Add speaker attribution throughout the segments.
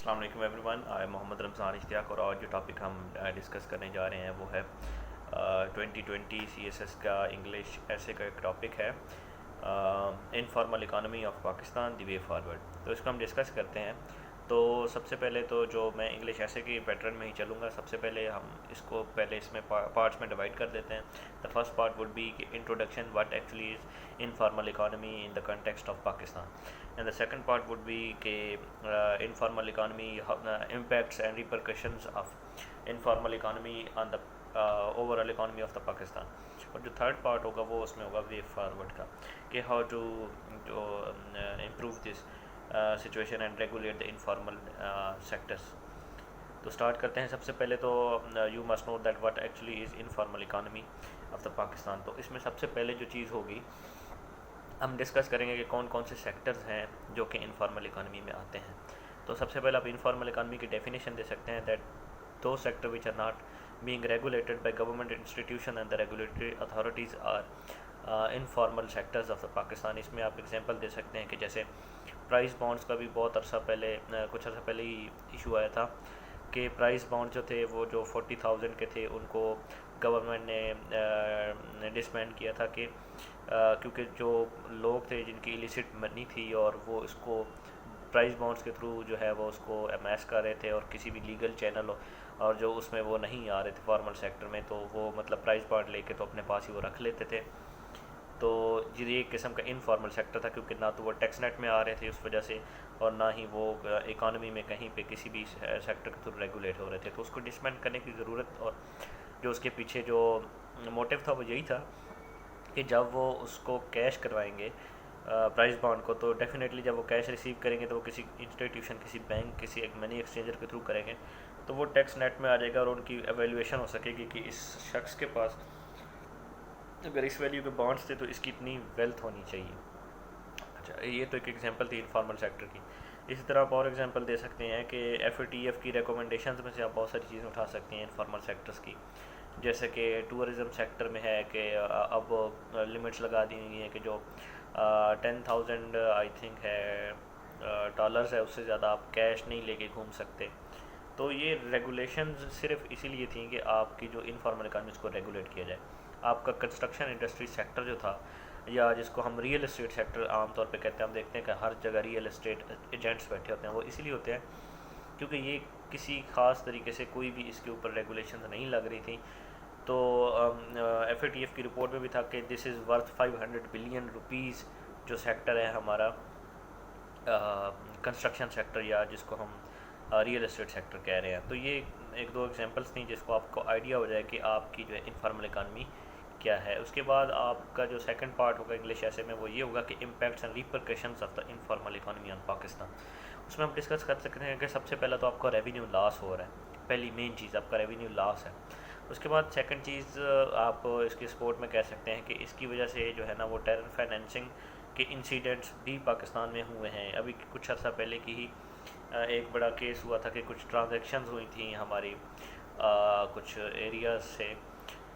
Speaker 1: अस्सलाम वालेकुम एवरीवन। आई मोहम्मद रमज़ान इश्तियाक और आज जो टॉपिक हम डिस्कस करने जा रहे हैं वो है 2020 CSS का इंग्लिश ऐसे का एक टॉपिक है, informal economy of Pakistan the way forward. तो इसको हम डिस्कस करते हैं। तो सबसे पहले तो जो मैं इंग्लिश ऐसे की पैटर्न में ही चलूँगा। सबसे पहले हम इसको इसमें पार्ट्स में डिवाइड कर देते हैं। The first part would be introduction, what actually is informal economy in the context of Pakistan, and the second part would be informal economy, impacts and repercussions of informal economy on the overall economy of the Pakistan। और जो third part होगा वो उसमें होगा वे forward का, कि how to improve this situation and regulate the informal sectors. तो start करते हैं। सबसे पहले तो you must know that what actually is informal economy of the Pakistan. तो इसमें सबसे पहले जो चीज़ होगी, हम डिस्कस करेंगे कि कौन कौन से सेक्टर्स हैं जो कि इनफॉर्मल इकानमी में आते हैं। तो सबसे पहले आप इनफॉर्मल इकानमी की डेफिनेशन दे सकते हैं that those sector which are not being regulated by government institution and the regulatory authorities are informal sectors of the Pakistan. इसमें आप एग्जांपल दे सकते हैं कि जैसे प्राइस बॉन्ड्स का भी बहुत कुछ अर्सा पहले ही इशू आया था कि प्राइस बॉन्ड जो थे वो जो 40,000 के थे उनको गवर्नमेंट ने डिसबैंड किया था कि क्योंकि जो लोग थे जिनकी इलिसिट मनी थी और वो इसको प्राइस बॉन्ड्स के थ्रू जो है वो उसको अमेस कर रहे थे और किसी भी लीगल चैनल और जो उसमें वो नहीं आ रहे थे फॉर्मल सेक्टर में, तो वो मतलब प्राइस बॉन्ड लेके तो अपने पास ही वो रख लेते थे। तो ये एक किस्म का इनफॉर्मल सेक्टर था, क्योंकि ना तो वो टैक्स नेट में आ रहे थे उस वजह से और ना ही वो इकानमी में कहीं पे किसी भी सेक्टर के थ्रू रेगुलेट हो रहे थे। तो उसको डिसबैंड करने की ज़रूरत और जो उसके पीछे जो मोटिव था वो यही था कि जब वो उसको कैश करवाएंगे प्राइस बॉन्ड को, तो डेफिनेटली जब वो कैश रिसीव करेंगे तो वो किसी इंस्टीट्यूशन, किसी बैंक, किसी एक मनी एक्सचेंजर के थ्रू करेंगे तो वो टैक्स नेट में आ जाएगा और उनकी एवेल्यूएशन हो सकेगी कि इस शख्स के पास अगर इस वैल्यू के बॉन्ड्स थे तो इसकी इतनी वेल्थ होनी चाहिए। अच्छा, ये तो एक एग्जांपल थी इनफॉर्मल सेक्टर की। इसी तरह आप और एग्जांपल दे सकते हैं कि FATF की रिकमेंडेशंस में से आप बहुत सारी चीज़ें उठा सकते हैं इनफॉर्मल सेक्टर्स की। जैसे कि टूरिज़म सेक्टर में है कि अब लिमिट्स लगा दी गई हैं कि जो 10,000 आई थिंक है डॉलर्स है, उससे ज़्यादा आप कैश नहीं लेके घूम सकते। तो ये रेगुलेशंस सिर्फ इसीलिए थी कि आपकी जो इनफॉर्मल इकानमी को रेगुलेट किया जाए। आपका कंस्ट्रक्शन इंडस्ट्री सेक्टर जो था, या जिसको हम रियल एस्टेट सेक्टर आमतौर पे कहते हैं, हम देखते हैं कि हर जगह रियल एस्टेट एजेंट्स बैठे होते हैं। वो इसीलिए होते हैं क्योंकि ये किसी ख़ास तरीके से कोई भी इसके ऊपर रेगुलेशन नहीं लग रही थी। तो FATF की रिपोर्ट में भी था कि this is worth 500 billion rupees जो सेक्टर है हमारा कंस्ट्रक्शन सेक्टर, या जिसको हम रियल एस्टेट सेक्टर कह रहे हैं। तो ये एक दो एग्जांपल्स थी जिसको आपको आइडिया हो जाए कि आपकी जो है इनफॉर्मल इकानमी क्या है। उसके बाद आपका जो सेकंड पार्ट होगा इंग्लिश ऐसे में वो ये होगा कि impacts and repercussions of the informal economy on Pakistan. उसमें हम डिस्कस कर सकते हैं कि सबसे पहला तो आपका रेवेन्यू लॉस हो रहा है, पहली मेन चीज़ आपका रेवेन्यू लॉस है। उसके बाद सेकंड चीज़ आप इसकी सपोर्ट में कह सकते हैं कि इसकी वजह से जो है ना वो टेरर फाइनेंसिंग के इंसिडेंट्स भी पाकिस्तान में हुए हैं। अभी कुछ अर्सा पहले की ही एक बड़ा केस हुआ था कि कुछ ट्रांजैक्शंस हुई थी हमारी कुछ एरियाज़ से,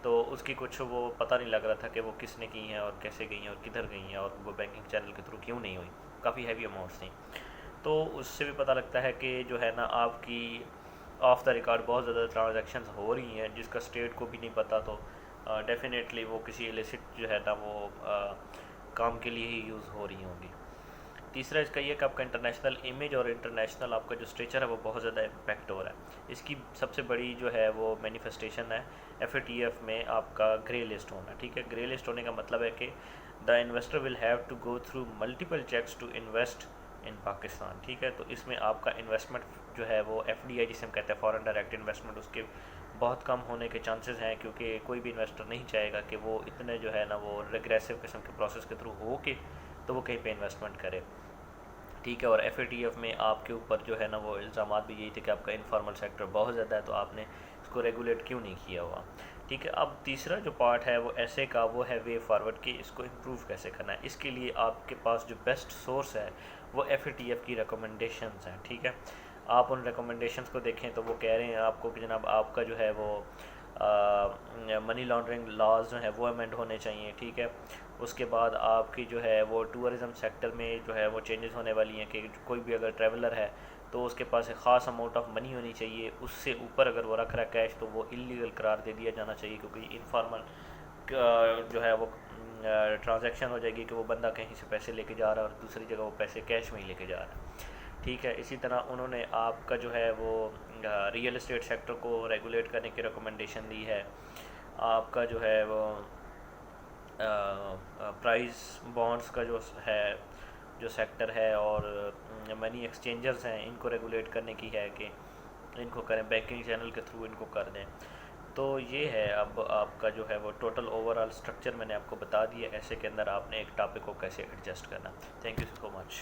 Speaker 1: तो उसकी कुछ वो पता नहीं लग रहा था कि वो किसने की हैं और कैसे गई हैं और किधर गई हैं और वो बैंकिंग चैनल के थ्रू क्यों नहीं हुई। काफ़ी हैवी अमाउंट्स थी। तो उससे भी पता लगता है कि जो है ना आपकी ऑफ द रिकॉर्ड बहुत ज़्यादा ट्रांजैक्शंस हो रही हैं जिसका स्टेट को भी नहीं पता। तो डेफिनेटली वो किसी इलिसिट जो है ना वो काम के लिए ही यूज़ हो रही होंगी। तीसरा इसका ये कि आपका इंटरनेशनल इमेज और इंटरनेशनल आपका जो स्टेचर है वो बहुत ज़्यादा इम्पैक्ट हो रहा है। इसकी सबसे बड़ी जो है वो मैनिफेस्टेशन है FATF में आपका ग्रे लिस्ट होना। ठीक है, ग्रे लिस्ट होने का मतलब है कि the investor will have to go through multiple checks to invest in Pakistan. ठीक है, तो इसमें आपका इन्वेस्टमेंट जो है वो FDI जिसे हम कहते हैं फॉरेन डायरेक्ट इन्वेस्टमेंट, उसके बहुत कम होने के चांसेस हैं, क्योंकि कोई भी इन्वेस्टर नहीं चाहेगा कि वो इतने जो है ना वो रिग्रेसिव किस्म के प्रोसेस के थ्रू हो के तो वो कहीं पे इन्वेस्टमेंट करे। ठीक है, और FATF में आपके ऊपर जो है ना वो इल्ज़ामात भी यही थे कि आपका इनफॉर्मल सेक्टर बहुत ज़्यादा है, तो आपने इसको रेगुलेट क्यों नहीं किया हुआ। ठीक है, अब तीसरा जो पार्ट है वो ऐसे का वो है वे फॉरवर्ड कि इसको इम्प्रूव कैसे करना है। इसके लिए आपके पास जो बेस्ट सोर्स है वो FATF की रिकमेंडेशंस हैं। ठीक है, आप उन रिकमेंडेशंस को देखें तो वो कह रहे हैं आपको कि जनाब आपका जो है वो मनी लॉन्ड्रिंग लॉज जो है वो अमेंड होने चाहिए। ठीक है, उसके बाद आपकी जो है वो टूरिज़म सेक्टर में जो है वो चेंजेस होने वाली हैं कि कोई भी अगर ट्रैवलर है तो उसके पास एक ख़ास अमाउंट ऑफ मनी होनी चाहिए, उससे ऊपर अगर वो रख रहा है कैश तो वो इलीगल करार दे दिया जाना चाहिए, क्योंकि इनफॉर्मल जो है वो ट्रांजैक्शन हो जाएगी कि वो बंदा कहीं से पैसे लेके जा रहा है और दूसरी जगह वो पैसे कैश में ही लेके जा रहा है। ठीक है, इसी तरह उन्होंने आपका जो है वो रियल इस्टेट सेक्टर को रेगुलेट करने की रिकमेंडेशन दी है। आपका जो है वो प्राइस बॉन्ड्स का जो सेक्टर है और मनी एक्सचेंजर्स हैं, इनको रेगुलेट करने की है कि इनको करें, बैंकिंग चैनल के थ्रू इनको कर दें। तो ये है अब आपका जो है वो टोटल ओवरऑल स्ट्रक्चर मैंने आपको बता दिया, ऐसे के अंदर आपने एक टॉपिक को कैसे एडजस्ट करना। Thank you so much.